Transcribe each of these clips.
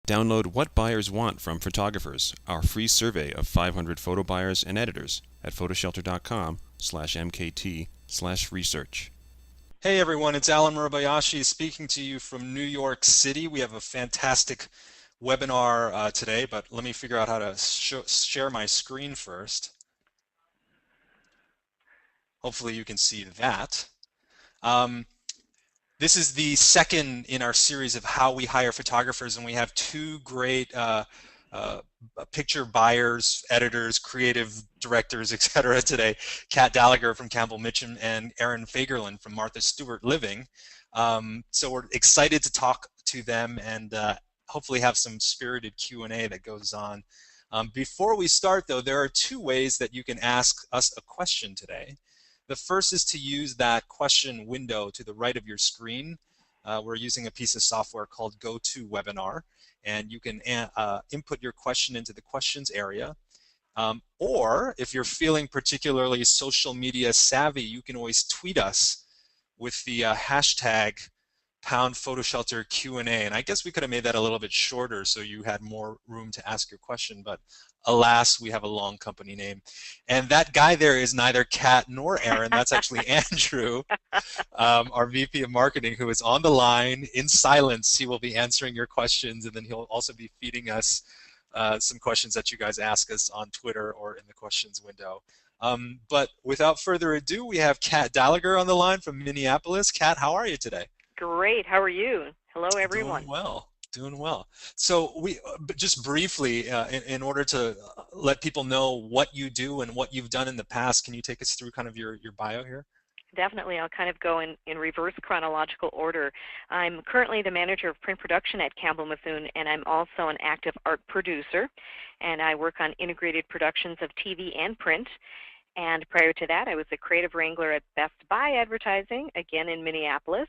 Download What Buyers Want from Photographers, our free survey of 500 photo buyers and editors at photoshelter.com/mkt/research. Hey everyone, it's Alan Murabayashi speaking to you from New York City. We have a fantastic webinar today, but let me figure out how to share my screen first. Hopefully you can see that. This is the second in our series of how we hire photographers, and we have two great picture buyers, editors, creative directors, etc. today. Kat Dalager from Campbell Mitchum and Erin Fagerlin from Martha Stewart Living. So we're excited to talk to them and hopefully have some spirited Q&A that goes on. Before we start though, there are two ways that you can ask us a question today. The first is to use that question window to the right of your screen. We're using a piece of software called GoToWebinar, and you can input your question into the questions area. Or if you're feeling particularly social media savvy, you can always tweet us with the hashtag #PhotoShelter Q&A. And I guess we could have made that a little bit shorter so you had more room to ask your question, but alas, we have a long company name. And that guy there is neither Kat nor Erin. That's actually Andrew, our VP of Marketing, who is on the line in silence. He will be answering your questions, and then he'll also be feeding us some questions that you guys ask us on Twitter or in the questions window. But without further ado, we have Kat Dalager on the line from Minneapolis. Kat, how are you today? Great. How are you? Hello, everyone. Doing well. Doing well. So just briefly, in order to let people know what you do and what you've done in the past, can you take us through kind of your bio here? Definitely. I'll kind of go in reverse chronological order. I'm currently the manager of print production at Campbell Mithun, and I'm also an active art producer, and I work on integrated productions of TV and print. And prior to that, I was a creative wrangler at Best Buy Advertising, again in Minneapolis.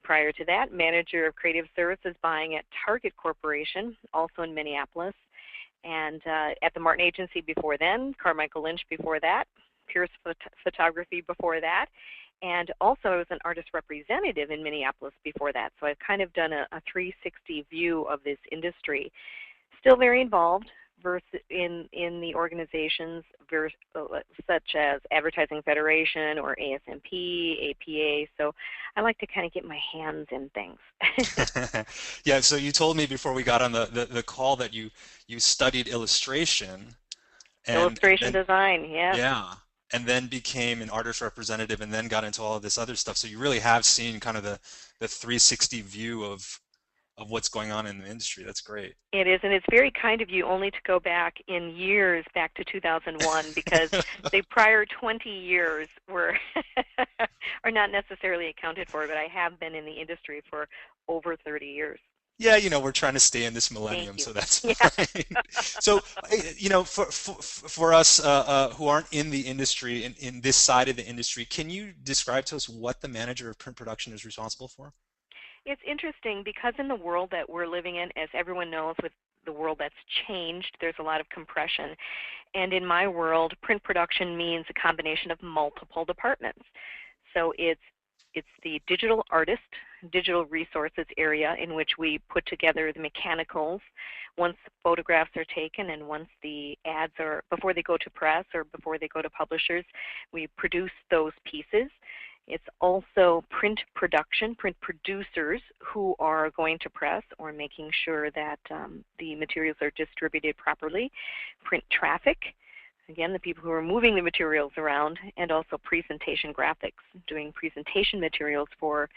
Prior to that, manager of creative services buying at Target Corporation, also in Minneapolis. And at the Martin Agency before then, Carmichael Lynch before that, Pierce Photography before that. And also I was an artist representative in Minneapolis before that. So I've kind of done a 360 view of this industry. Still very involved in the organizations such as Advertising Federation or ASMP, APA, so I like to kind of get my hands in things. Yeah, so you told me before we got on the call that you studied illustration. Illustration design, yeah. Yeah, and then became an artist representative and then got into all of this other stuff. So you really have seen kind of the 360 view of what's going on in the industry. That's great. It is, and it's very kind of you only to go back in years, back to 2001, because the prior 20 years were are not necessarily accounted for, but I have been in the industry for over 30 years. Yeah, we're trying to stay in this millennium, so that's fine. So, for us who aren't in the industry, in this side of the industry, can you describe to us what the manager of print production is responsible for? It's interesting because in the world that we're living in, as everyone knows, with the world that's changed, there's a lot of compression. And in my world, print production means a combination of multiple departments. So it's the digital artist, digital resources area in which we put together the mechanicals once photographs are taken and once the ads are, before they go to press or before they go to publishers, we produce those pieces. It's also print production, print producers who are going to press or making sure that the materials are distributed properly, print traffic, again, the people who are moving the materials around, and also presentation graphics, doing presentation materials for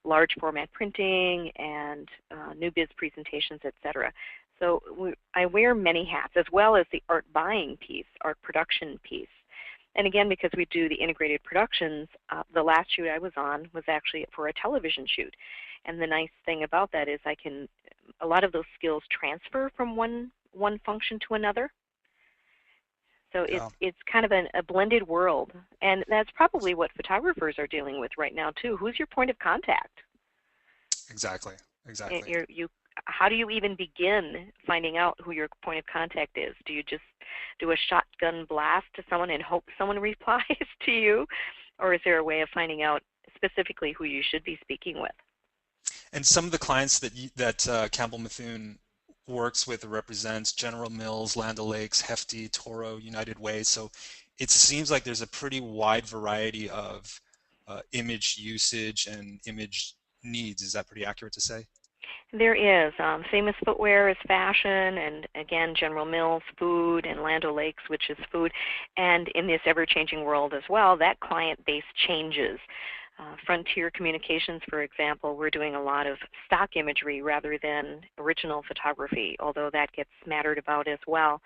large format printing and new biz presentations, etc. So I wear many hats, as well as the art buying piece, art production piece. And again, because we do the integrated productions, the last shoot I was on was actually for a television shoot. And the nice thing about that is a lot of those skills transfer from one function to another. So it's kind of a blended world. And that's probably what photographers are dealing with right now, too. Who's your point of contact? Exactly. How do you even begin finding out who your point of contact is? Do you just do a shotgun blast to someone and hope someone replies to you? Or is there a way of finding out specifically who you should be speaking with? And some of the clients that Campbell Mithun works with or represents General Mills, Land O'Lakes, Hefty, Toro, United Way. So it seems like there's a pretty wide variety of image usage and image needs. Is that pretty accurate to say? There is. Famous Footwear is fashion, and again, General Mills, food, and Land O'Lakes, which is food. And in this ever-changing world as well, that client base changes. Frontier Communications, for example, we're doing a lot of stock imagery rather than original photography, although that gets smattered about as well.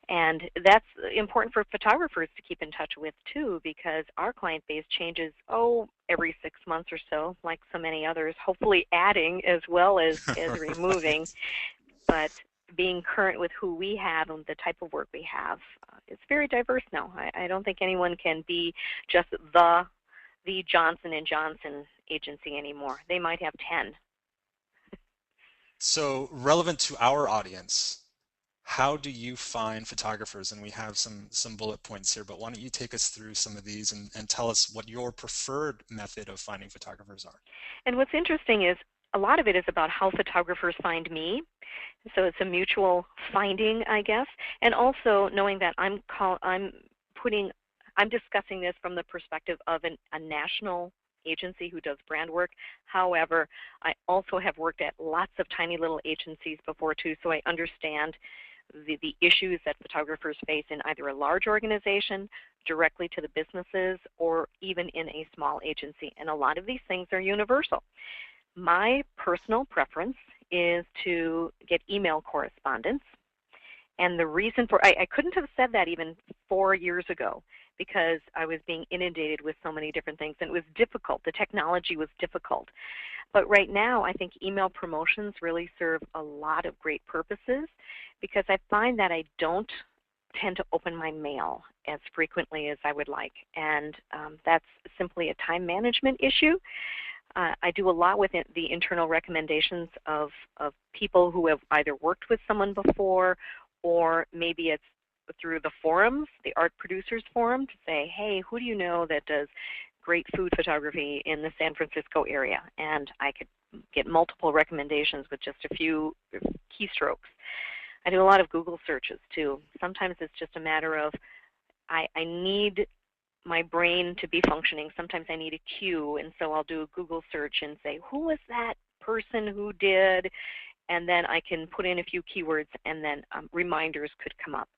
And that's important for photographers to keep in touch with too, because our client base changes, every 6 months or so, like so many others, hopefully adding as well as removing. But being current with who we have and the type of work we have, it's very diverse now. I don't think anyone can be just the Johnson & Johnson agency anymore. They might have 10. So relevant to our audience, how do you find photographers? And we have some bullet points here, but why don't you take us through some of these and tell us what your preferred method of finding photographers are? And what's interesting is a lot of it is about how photographers find me. So it's a mutual finding, I guess, and also knowing that I'm discussing this from the perspective of a national agency who does brand work. However, I also have worked at lots of tiny little agencies before too, so I understand the issues that photographers face in either a large organization, directly to the businesses, or even in a small agency. And a lot of these things are universal. My personal preference is to get email correspondence. And the reason for, I couldn't have said that even 4 years ago, because I was being inundated with so many different things, and it was difficult. The technology was difficult. But right now, I think email promotions really serve a lot of great purposes, because I find that I don't tend to open my mail as frequently as I would like. And that's simply a time management issue. I do a lot with the internal recommendations of people who have either worked with someone before, or maybe it's through the forums, the Art Producers Forum, to say, hey, who do you know that does great food photography in the San Francisco area? And I could get multiple recommendations with just a few keystrokes. I do a lot of Google searches too. Sometimes it's just a matter of I need my brain to be functioning. Sometimes I need a cue, and so I'll do a Google search and say, who was that person who did? And then I can put in a few keywords, and then reminders could come up.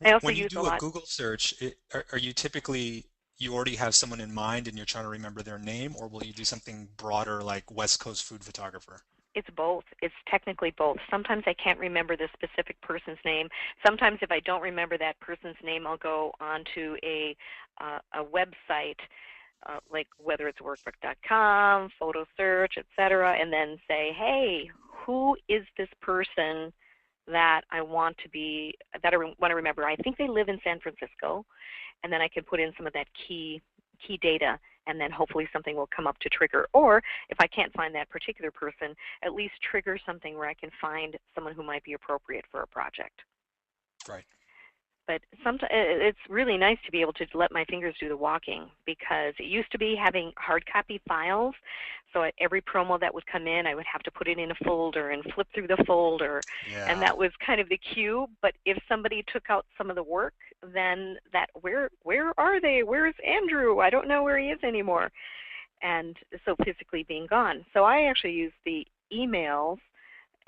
I also When you use a do a lot. Google search, are you typically, you already have someone in mind and you're trying to remember their name, or will you do something broader like West Coast food photographer? It's both. It's technically both. Sometimes I can't remember the specific person's name. Sometimes if I don't remember that person's name, I'll go onto a website, like whether it's workbook.com, photo search, etc., and then say, hey, who is this person that I want to remember? I think they live in San Francisco, and then I can put in some of that key data, and then hopefully something will come up to trigger. Or if I can't find that particular person, at least trigger something where I can find someone who might be appropriate for a project. Right. But sometimes it's really nice to be able to let my fingers do the walking, because it used to be having hard copy files. So at every promo that would come in, I would have to put it in a folder and flip through the folder. Yeah. And that was kind of the cue. But if somebody took out some of the work, then where are they? Where's Andrew? I don't know where he is anymore. And so physically being gone. So I actually use the emails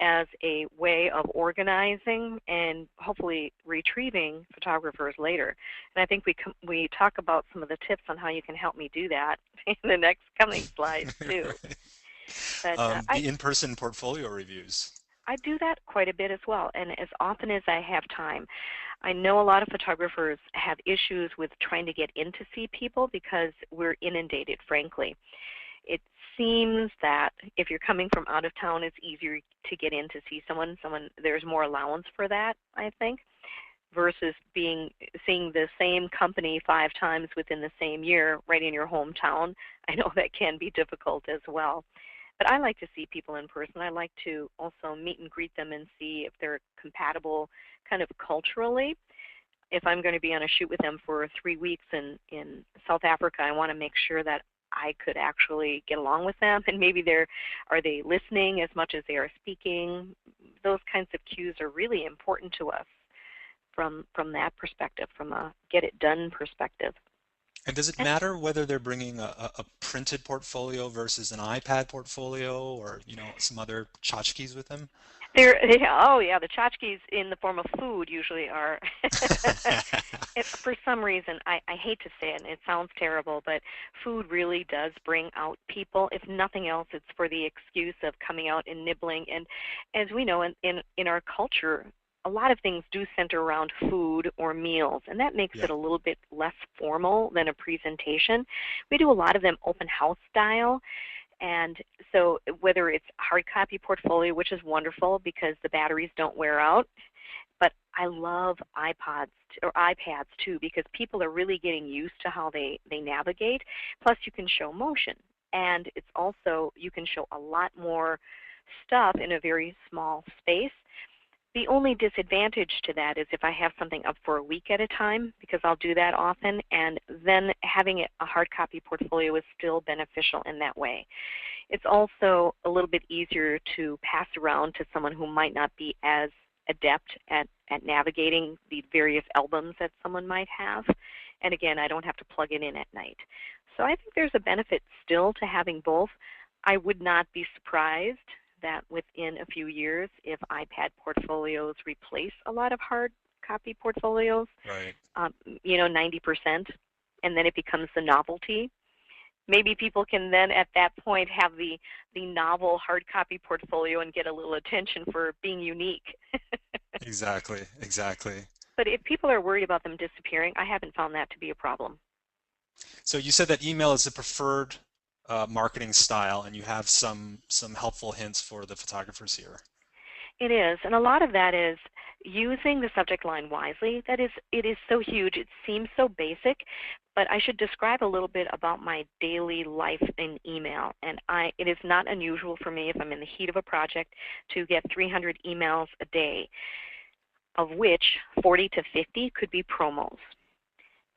as a way of organizing and hopefully retrieving photographers later. And I think we talk about some of the tips on how you can help me do that in the next coming slides too. Right. But the in-person portfolio reviews. I do that quite a bit as well, and as often as I have time. I know a lot of photographers have issues with trying to get in to see people because we're inundated, frankly. It seems that if you're coming from out of town, it's easier to get in to see someone. There's more allowance for that, I think, versus seeing the same company 5 times within the same year right in your hometown. I know that can be difficult as well. But I like to see people in person. I like to also meet and greet them and see if they're compatible kind of culturally. If I'm going to be on a shoot with them for 3 weeks in South Africa, I want to make sure that I could actually get along with them, and maybe are they listening as much as they are speaking. those kinds of cues are really important to us from that perspective, from a get it done perspective. And does it matter whether they're bringing a printed portfolio versus an iPad portfolio, or some other tchotchkes with them? Oh yeah, the tchotchkes in the form of food usually are. For some reason, I hate to say it, and it sounds terrible, but food really does bring out people. If nothing else, it's for the excuse of coming out and nibbling. And as we know, in our culture, a lot of things do center around food or meals, and that makes Yeah. it a little bit less formal than a presentation. We do a lot of them open house style. And so whether it's hard copy portfolio, which is wonderful because the batteries don't wear out, but I love iPods or iPads too because people are really getting used to how they navigate. Plus you can show motion, and it's also, you can show a lot more stuff in a very small space. The only disadvantage to that is if I have something up for a week at a time, because I'll do that often, and then having a hard copy portfolio is still beneficial in that way. It's also a little bit easier to pass around to someone who might not be as adept at navigating the various albums that someone might have. And again, I don't have to plug it in at night. So I think there's a benefit still to having both. I would not be surprised that within a few years, if iPad portfolios replace a lot of hard copy portfolios, Right. 90%, and then it becomes the novelty. Maybe people can then at that point have the novel hard copy portfolio and get a little attention for being unique. Exactly. Exactly. But if people are worried about them disappearing, I haven't found that to be a problem. So you said that email is the preferred marketing style, and you have some helpful hints for the photographers here. It is, and a lot of that is using the subject line wisely. That is, it is so huge. It seems so basic, but I should describe a little bit about my daily life in email. And it is not unusual for me, if I'm in the heat of a project, to get 300 emails a day, of which 40 to 50 could be promos.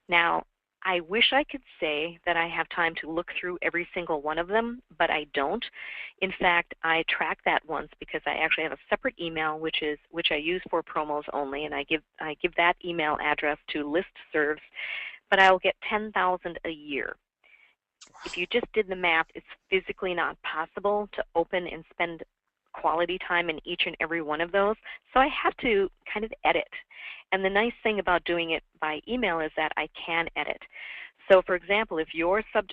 Now, I wish I could say that I have time to look through every single one of them, but I don't. In fact, I track that once because I actually have a separate email which I use for promos only, and I give that email address to listservs, but I'll get 10,000 a year. If you just did the math, it's physically not possible to open and spend quality time in each and every one of those, so I have to kind of edit. And the nice thing about doing it by email is that I can edit. So for example, if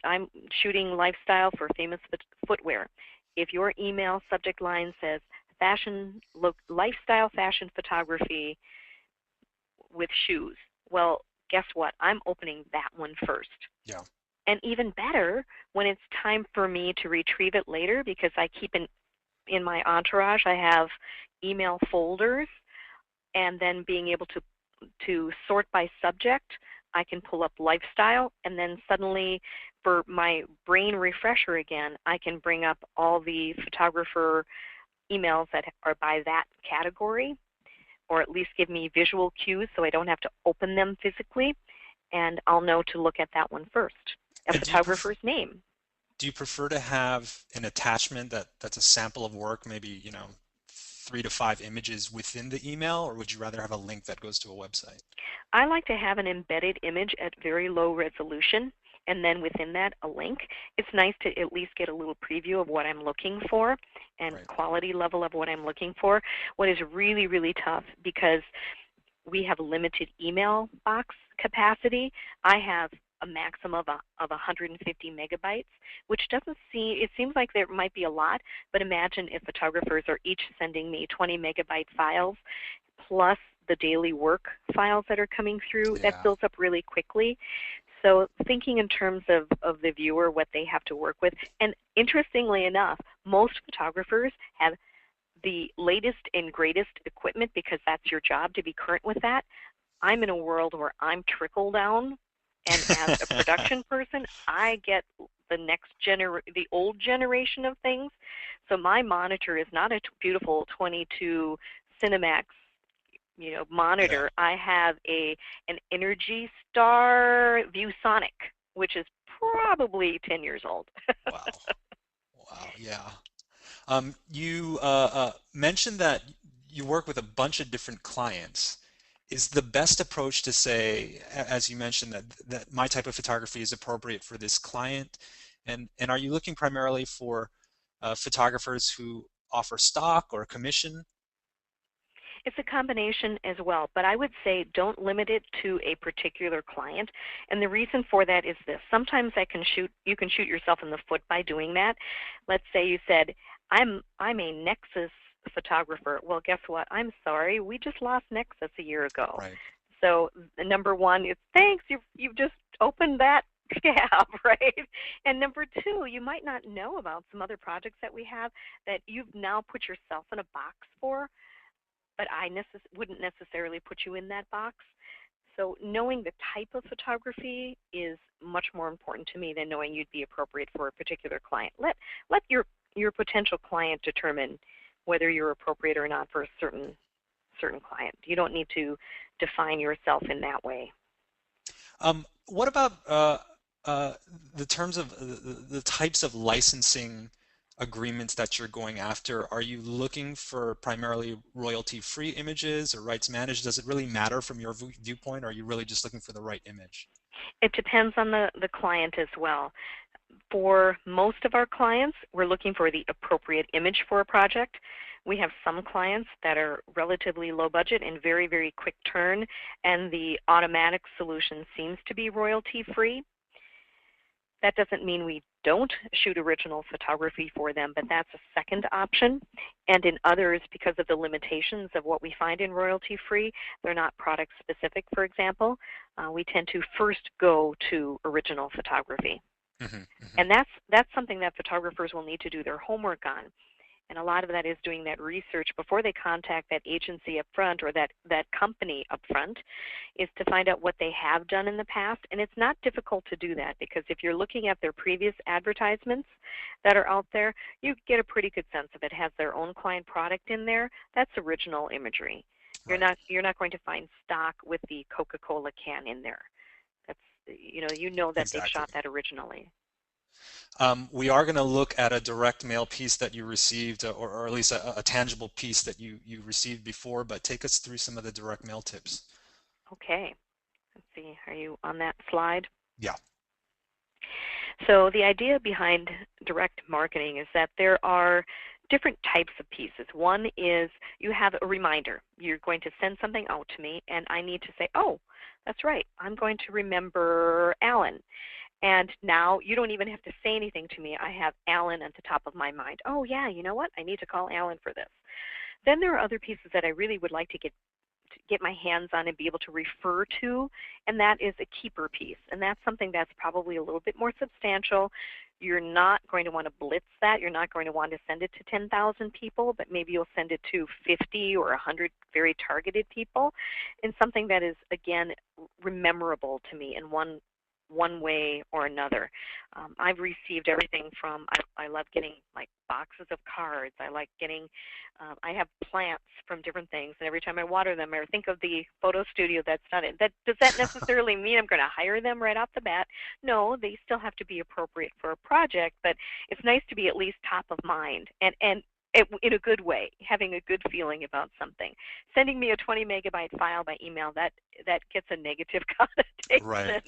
I'm shooting lifestyle for famous footwear. If your email subject line says lifestyle fashion photography with shoes, well, guess what? I'm opening that one first. Yeah. And even better, when it's time for me to retrieve it later, because I keep in my entourage, I have email folders, and then being able to sort by subject, I can pull up lifestyle, and then suddenly for my brain refresher again, I can bring up all the photographer emails that are by that category, or at least give me visual cues so I don't have to open them physically, and I'll know to look at that one first, a And photographer's name. do you prefer to have an attachment that's a sample of work, maybe, 3 to 5 images within the email, or would you rather have a link that goes to a website? I like to have an embedded image at very low resolution, and then within that a link. It's nice to at least get a little preview of what I'm looking for and Right. quality level of what I'm looking for. What is really, really tough, because we have limited email box capacity, I have a maximum of 150 megabytes, which it seems like there might be a lot, but imagine if photographers are each sending me 20 megabyte files plus the daily work files that are coming through. That Yeah. fills up really quickly. So thinking in terms of the viewer, what they have to work with, and interestingly enough, most photographers have the latest and greatest equipment because that's your job to be current with that. I'm in a world where I'm trickle down, and as a production person, I get the old generation of things. So my monitor is not a beautiful 22 Cinemax, Yeah. monitor. I have an Energy Star ViewSonic, which is probably 10 years old. Wow. Wow. Yeah. You mentioned that you work with a bunch of different clients, is the best approach to say, as you mentioned, that my type of photography is appropriate for this client? And are you looking primarily for photographers who offer stock or commission? It's a combination as well, but I would say don't limit it to a particular client. And the reason for that is this. Sometimes you can shoot yourself in the foot by doing that. Let's say you said, I'm a Nexus photographer. Well, guess what? I'm sorry. We just lost Nexus a year ago. Right. So number one is thanks. You've just opened that scab, right? And number two, you might not know about some other projects that we have that you've now put yourself in a box for, but I wouldn't necessarily put you in that box. So knowing the type of photography is much more important to me than knowing you'd be appropriate for a particular client. Let your potential client determine whether you're appropriate or not for a certain client. You don't need to define yourself in that way. What about the terms of the types of licensing agreements that you're going after? Are you looking for primarily royalty-free images or rights managed? Does it really matter from your viewpoint, or are you really just looking for the right image? It depends on the client as well. For most of our clients, we're looking for the appropriate image for a project. We have some clients that are relatively low budget and very, very quick turn, and the automatic solution seems to be royalty-free. That doesn't mean we don't shoot original photography for them, but that's a second option. And in others, because of the limitations of what we find in royalty-free, they're not product-specific, for example, we tend to first go to original photography. Mm-hmm, mm-hmm. And that's something that photographers will need to do their homework on. And a lot of that is doing that research before they contact that agency up front or that company up front, is to find out what they have done in the past. And it's not difficult to do that, because if you're looking at their previous advertisements that are out there, you get a pretty good sense of it. It has their own client product in there. That's original imagery. Right. You're not going to find stock with the Coca-Cola can in there. That's you know that Exactly. they've shot that originally. We are going to look at a direct mail piece that you received, or at least a tangible piece that you received before, but take us through some of the direct mail tips. Okay. Let's see. Are you on that slide? Yeah. So the idea behind direct marketing is that there are different types of pieces. One is you have a reminder. You're going to send something out to me, and I need to say, oh, that's right. I'm going to remember Alan. And now you don't even have to say anything to me. I have Alan at the top of my mind. Oh, yeah, you know what? I need to call Alan for this. Then there are other pieces that I really would like to get my hands on and be able to refer to, and that is a keeper piece. And that's something that's probably a little bit more substantial. You're not going to want to blitz that. You're not going to want to send it to 10,000 people, but maybe you'll send it to 50 or 100 very targeted people, in something that is, again, memorable to me in one way or another. I've received everything from, I love getting like boxes of cards. I like getting, I have plants from different things, and every time I water them, I think of the photo studio that's done it. Does that necessarily mean I'm going to hire them right off the bat? No, they still have to be appropriate for a project, but it's nice to be at least top of mind, and in a good way, having a good feeling about something. Sending me a 20 megabyte file by email, that gets a negative connotation. Right.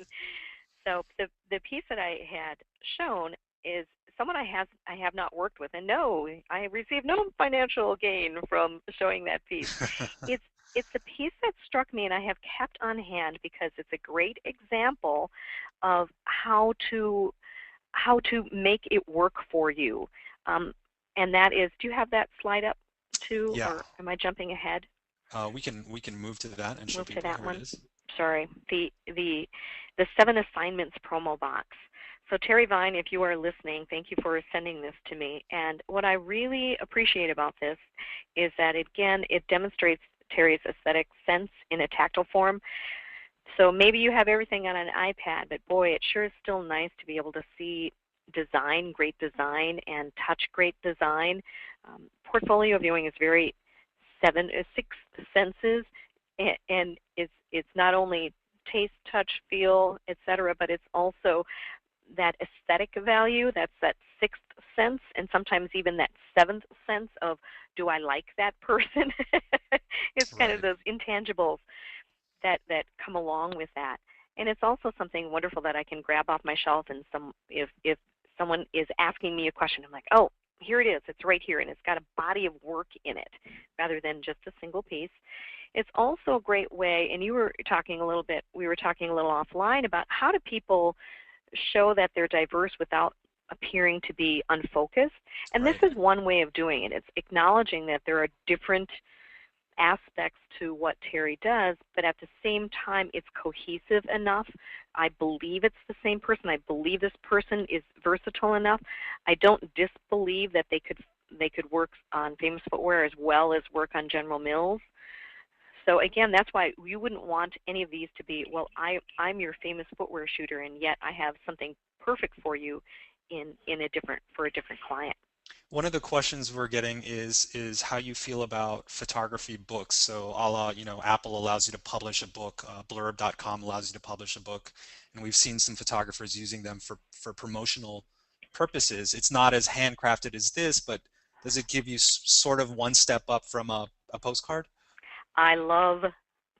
So the piece that I had shown is someone I have not worked with, and no, I received no financial gain from showing that piece. It's a piece that struck me and I have kept on hand because it's a great example of how to make it work for you. And that is, do you have that slide up too, Yeah. or am I jumping ahead? We can move to that and show Move to people. that Here one. it is. Sorry, the 7 assignments promo box. So Terry Vine, if you are listening, thank you for sending this to me. And what I really appreciate about this is that, again, it demonstrates Terry's aesthetic sense in a tactile form. So maybe you have everything on an iPad, but boy, it sure is still nice to be able to see design, great design, and touch great design. Portfolio viewing is very 6 senses, and it's not only taste, touch, feel, etc., but it's also that aesthetic value, that's that sixth sense, and sometimes even that seventh sense of, do I like that person? It's kind of Right. those intangibles that come along with that. And it's also something wonderful that I can grab off my shelf, and if someone is asking me a question, I'm like, oh, here it is, it's right here, and it's got a body of work in it rather than just a single piece. It's also a great way, and we were talking a little offline about how do people show that they're diverse without appearing to be unfocused. And this Right. is one way of doing it. It's acknowledging that there are different aspects to what Terry does, but at the same time it's cohesive enough. I believe it's the same person. I believe this person is versatile enough. I don't disbelieve that they could work on Famous Footwear as well as work on General Mills. So again, that's why you wouldn't want any of these to be, well, I'm your Famous Footwear shooter, and yet I have something perfect for you for a different client. One of the questions we're getting is how you feel about photography books. So a la, Apple allows you to publish a book, blurb.com allows you to publish a book, and we've seen some photographers using them for promotional purposes. It's not as handcrafted as this, but does it give you sort of one step up from a postcard? I love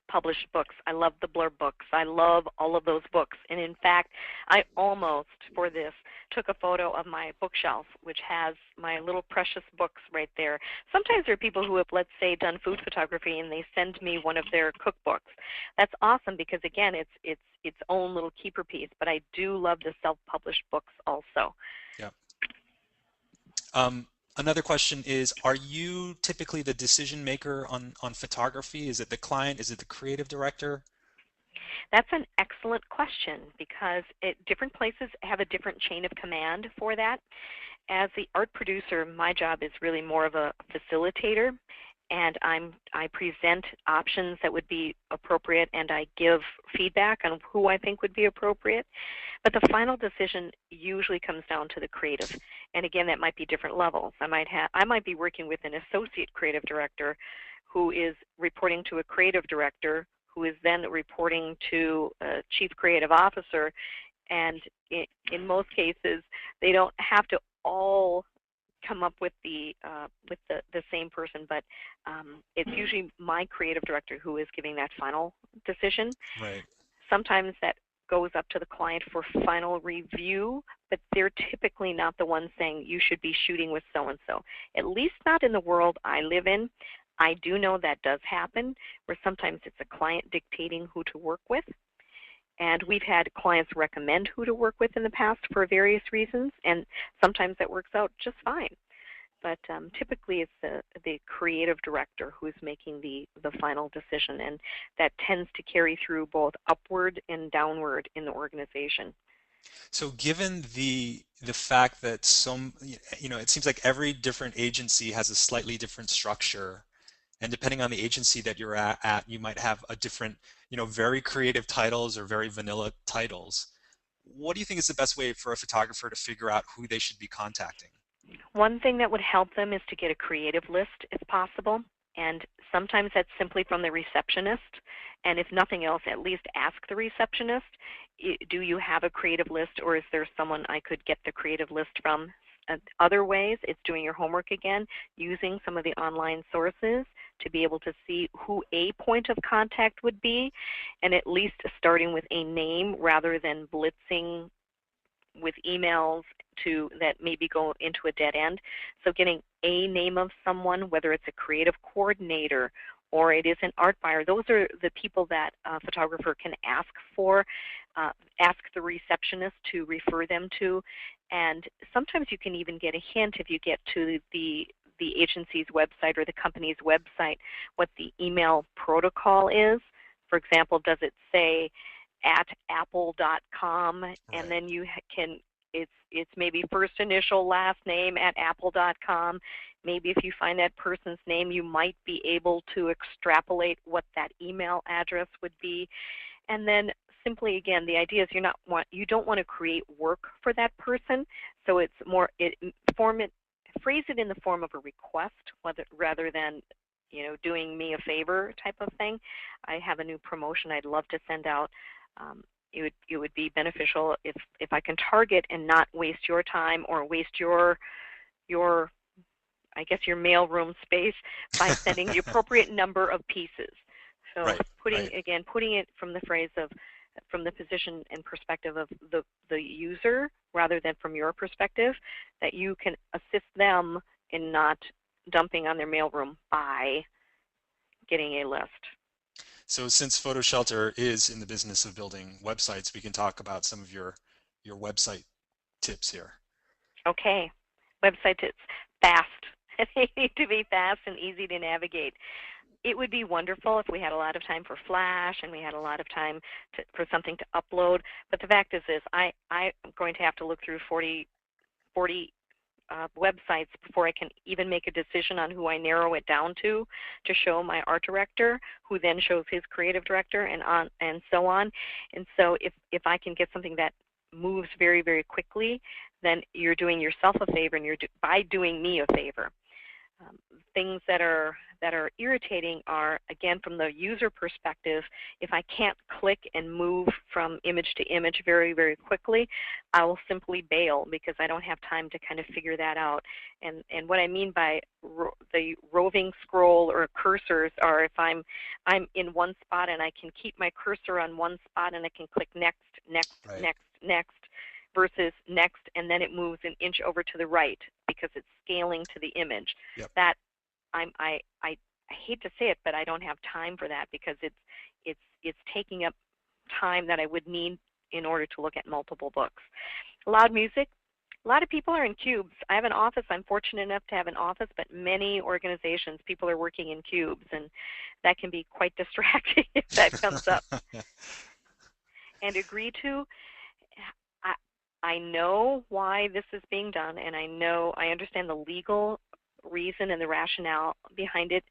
published books. I love the blurb books. I love all of those books. And in fact, I almost, for this, took a photo of my bookshelf, which has my little precious books right there. Sometimes there are people who have, let's say, done food photography, and they send me one of their cookbooks. That's awesome because, again, it's its own little keeper piece. But I do love the self-published books also. Yeah. Another question is, are you typically the decision maker on photography? Is it the client? Is it the creative director? That's an excellent question because different places have a different chain of command for that. As the art producer, my job is really more of a facilitator, and I present options that would be appropriate, and I give feedback on who I think would be appropriate. But the final decision usually comes down to the creative. And again, that might be different levels. I might be working with an associate creative director who is reporting to a creative director who is then reporting to a chief creative officer. And in most cases, they don't have to all come up with the same person, but it's usually my creative director who is giving that final decision. Right. Sometimes that goes up to the client for final review, but they're typically not the ones saying you should be shooting with so-and-so, at least not in the world I live in. I do know that does happen, where sometimes it's a client dictating who to work with. And we've had clients recommend who to work with in the past for various reasons, and sometimes that works out just fine. But typically it's the creative director who's making the final decision, and that tends to carry through both upward and downward in the organization. So given the fact that it seems like every different agency has a slightly different structure, and depending on the agency that you're at, you might have a different, very creative titles or very vanilla titles. What do you think is the best way for a photographer to figure out who they should be contacting? One thing that would help them is to get a creative list if possible, and sometimes that's simply from the receptionist. And if nothing else, at least ask the receptionist, do you have a creative list, or is there someone I could get the creative list from? Other ways, it's doing your homework again, using some of the online sources to be able to see who a point of contact would be, and at least starting with a name rather than blitzing with emails that maybe go into a dead end. So getting a name of someone, whether it's a creative coordinator or it is an art buyer, those are the people that a photographer can ask for, ask the receptionist to refer them to. And sometimes you can even get a hint if you get to the agency's website or the company's website what the email protocol is. For example, does it say at apple.com, Right. and then you can, it's maybe first initial last name at apple.com. Maybe if you find that person's name, you might be able to extrapolate what that email address would be. And then simply, again, the idea is you don't want to create work for that person, so it's more phrase it in the form of a request rather than doing me a favor type of thing. I have a new promotion I'd love to send out. it would be beneficial if I can target and not waste your time or waste your I guess your mailroom space by sending the appropriate number of pieces. So Right, putting right. it from the position and perspective of the user rather than from your perspective, that you can assist them in not dumping on their mailroom by getting a list. So since PhotoShelter is in the business of building websites, we can talk about some of your website tips here. Okay, website tips. Fast. They need to be fast and easy to navigate. It would be wonderful if we had a lot of time for Flash and we had a lot of time for something to upload. But the fact is this, I'm going to have to look through 40 websites before I can even make a decision on who I narrow it down to show my art director, who then shows his creative director, and so on. And so if I can get something that moves very, very quickly, then you're doing yourself a favor, and by doing me a favor. Things that are irritating are, again, from the user perspective, if I can't click and move from image to image very, very quickly, I will simply bail because I don't have time to kind of figure that out. And what I mean by the roving scroll or cursors are if I'm in one spot and I can keep my cursor on one spot and I can click next, next, Right. next, next, versus next, and then it moves an inch over to the right because it's scaling to the image. Yep. That I hate to say it, but I don't have time for that because it's taking up time that I would need in order to look at multiple books. Loud music. A lot of people are in cubes. I have an office. I'm fortunate enough to have an office, but many organizations, people are working in cubes, and that can be quite distracting if that comes up. And agree to, I know why this is being done, and I understand the legal reason and the rationale behind it,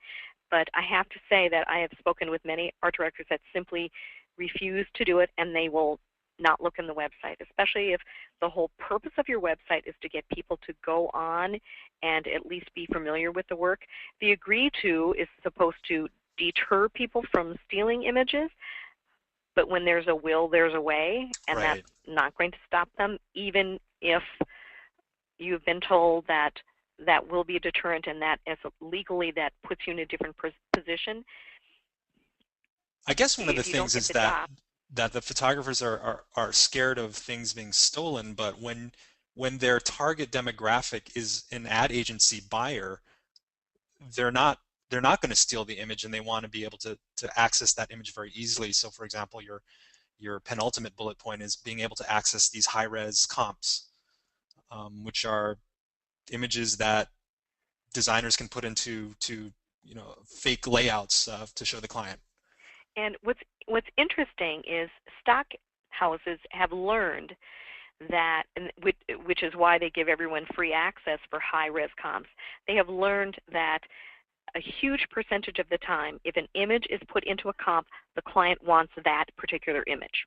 but I have to say that I have spoken with many art directors that simply refuse to do it, and they will not look in the website, especially if the whole purpose of your website is to get people to go on and at least be familiar with the work. The agree to is supposed to deter people from stealing images, but when there's a will, there's a way, and Right. that's not going to stop them, even if you've been told that that will be a deterrent and that as legally that puts you in a different position. I guess one of the If you don't things get is the that job. the photographers are scared of things being stolen, but when their target demographic is an ad agency buyer, they're not going to steal the image, and they want to be able to access that image very easily. So for example, your penultimate bullet point is being able to access these high-res comps, which are images that designers can put into fake layouts to show the client. And what's interesting is stock houses have learned that, which is why they give everyone free access for high-res comps. They have learned that a huge percentage of the time, if an image is put into a comp, the client wants that particular image.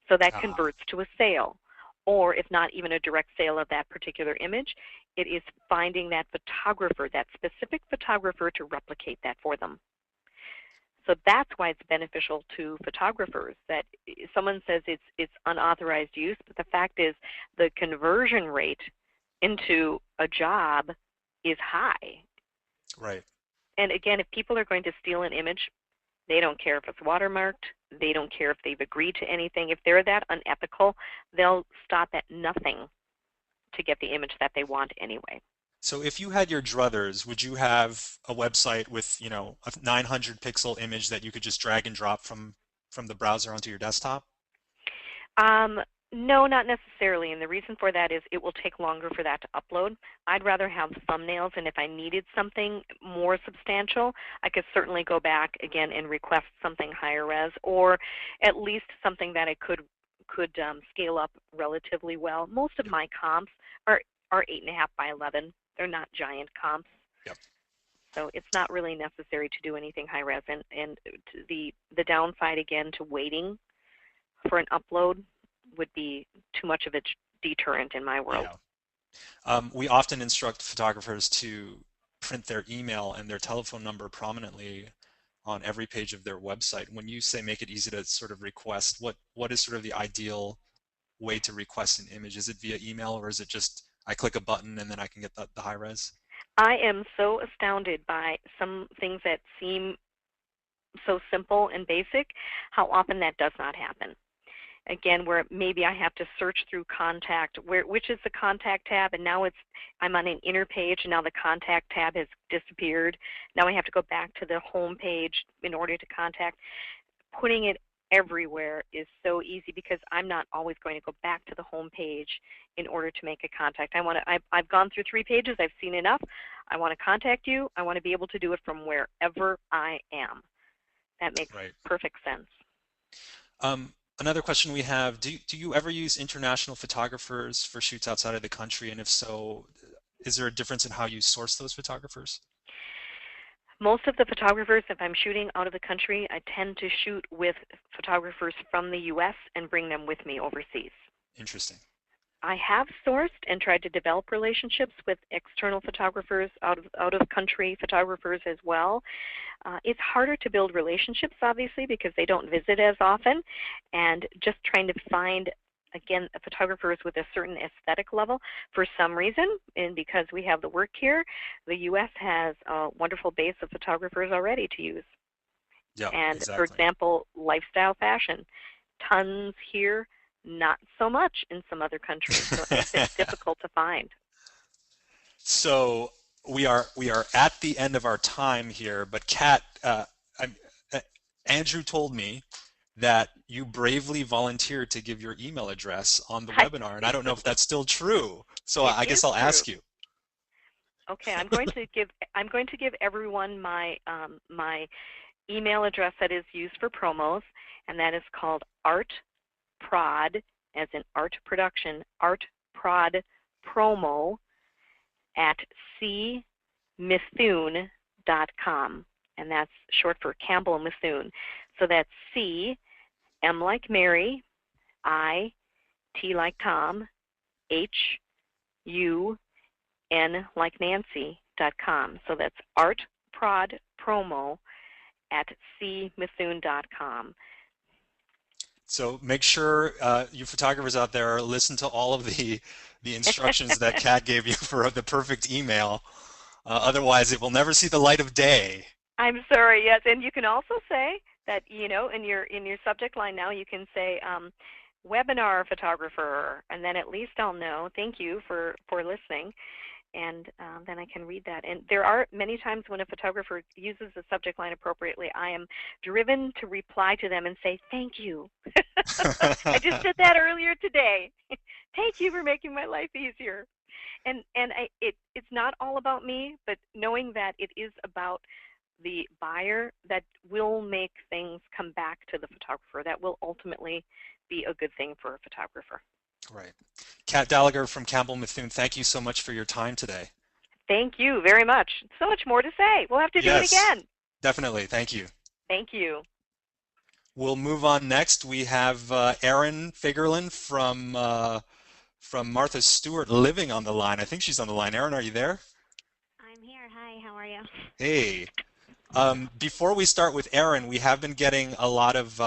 So that converts to a sale, or if not even a direct sale of that particular image, it is finding that photographer, that specific photographer, to replicate that for them. So that's why it's beneficial to photographers, that someone says it's unauthorized use, but the fact is the conversion rate into a job is high. Right. And again, if people are going to steal an image, they don't care if it's watermarked. They don't care if they've agreed to anything. If they're that unethical, they'll stop at nothing to get the image that they want anyway. So if you had your druthers, would you have a website with, a 900 pixel image that you could just drag and drop from the browser onto your desktop? No, not necessarily, and the reason for that is it will take longer for that to upload. I'd rather have thumbnails, and if I needed something more substantial, I could certainly go back again and request something higher res, or at least something that I could scale up relatively well. Most of my comps are 8.5 by 11. They're not giant comps. Yep. So it's not really necessary to do anything high res, and the downside again to waiting for an upload would be too much of a deterrent in my world. Yeah. We often instruct photographers to print their email and their telephone number prominently on every page of their website. When you say make it easy to sort of request, what is sort of the ideal way to request an image? Is it via email, or is it just I click a button and then I can get the high res? I am so astounded by some things that seem so simple and basic, how often that does not happen. Again, where maybe I have to search through contact, which is the contact tab, and now I'm on an inner page, and now the contact tab has disappeared. Now I have to go back to the home page in order to contact. Putting it everywhere is so easy because I'm not always going to go back to the home page in order to make a contact. I've gone through 3 pages, I've seen enough. I want to contact you. I want to be able to do it from wherever I am. That makes perfect sense. Another question we have, do you ever use international photographers for shoots outside of the country? And if so, is there a difference in how you source those photographers? Most of the photographers, if I'm shooting out of the country, I tend to shoot with photographers from the U.S. and bring them with me overseas. Interesting. I have sourced and tried to develop relationships with external photographers, out of country photographers as well. It's harder to build relationships, obviously, because they don't visit as often, and just trying to find, again, photographers with a certain aesthetic level. For some reason, and because we have the work here, the U.S. has a wonderful base of photographers already to use. Yeah, and exactly. For example, lifestyle fashion, tons here, not so much in some other countries, so it makes it difficult to find. So we are at the end of our time here, but Kat, Andrew told me that you bravely volunteered to give your email address on the webinar, and I don't know if that's still true. So I guess I'll ask you. Okay, I'm going to give everyone my my email address that is used for promos, and that is called artprod, as in art production, artprodpromo at cmithune.com, and that's short for Campbell Mithune. So that's C, M like Mary, I, T like Tom, H, U, N like Nancy.com. So that's artprodpromo at cmithune.com. So make sure you photographers out there listen to all of the instructions that Kat gave you for the perfect email. Otherwise, it will never see the light of day. I'm sorry. Yes, and you can also say that, you know, in your subject line now, you can say webinar photographer, and then at least I'll know. Thank you for listening. And then I can read that. And there are many times when a photographer uses the subject line appropriately, I am driven to reply to them and say, thank you. I just did that earlier today. Thank you for making my life easier. And it's not all about me, but knowing that it is about the buyer that will make things come back to the photographer. That will ultimately be a good thing for a photographer. Right. Kat Dalager from Campbell Mithune, thank you so much for your time today. Thank you very much. So much more to say. We'll have to do it again. Definitely. Thank you. Thank you. We'll move on next. We have Erin Fagerlin from Martha Stewart Living on the line. I think she's on the line. Erin, are you there? I'm here. Hi, how are you? Hey. Before we start with Erin, we have been getting a lot of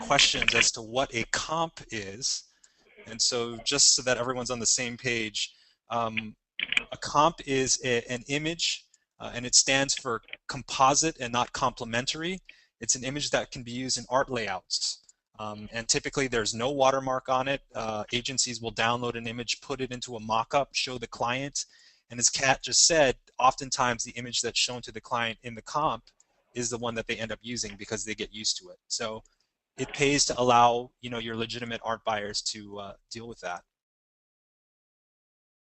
questions as to what a comp is. And so just so that everyone's on the same page, a comp is an image, and it stands for composite and not complementary. It's an image that can be used in art layouts. And typically there's no watermark on it. Agencies will download an image, put it into a mock-up, show the client. And as Kat just said, oftentimes the image that's shown to the client in the comp is the one that they end up using because they get used to it. So it pays to allow, you know, your legitimate art buyers to deal with that.